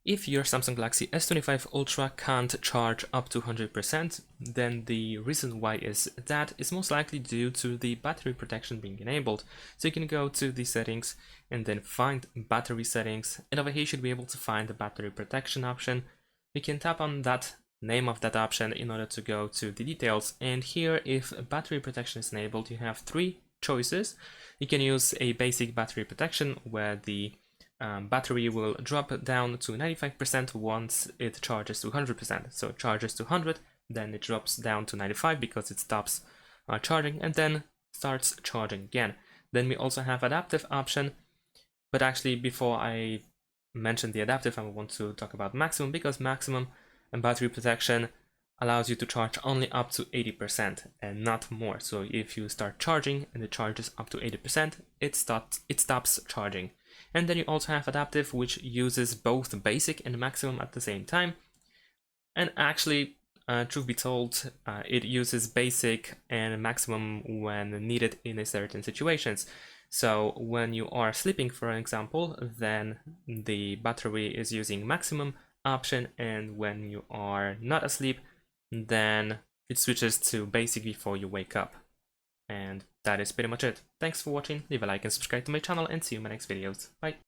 If your Samsung Galaxy S25 Ultra can't charge up to 100%, then the reason why is that is most likely due to the battery protection being enabled. So you can go to the settings and then find battery settings, and over here you should be able to find the battery protection option. You can tap on that name of that option in order to go to the details, and here if battery protection is enabled you have three choices. You can use a basic battery protection where the battery will drop down to 95% once it charges to 100%. So it charges to 100, then it drops down to 95 because it stops charging and then starts charging again. Then we also have adaptive option, but actually before I mention the adaptive, I want to talk about maximum, because maximum and battery protection allows you to charge only up to 80% and not more. So if you start charging and it charges up to 80%, it stops charging. And then you also have adaptive, which uses both basic and maximum at the same time. And actually, truth be told, it uses basic and maximum when needed in certain situations. So when you are sleeping, for example, then the battery is using maximum option, and when you are not asleep, then it switches to basic before you wake up. And that is pretty much it. Thanks for watching, leave a like and subscribe to my channel, and see you in my next videos. Bye!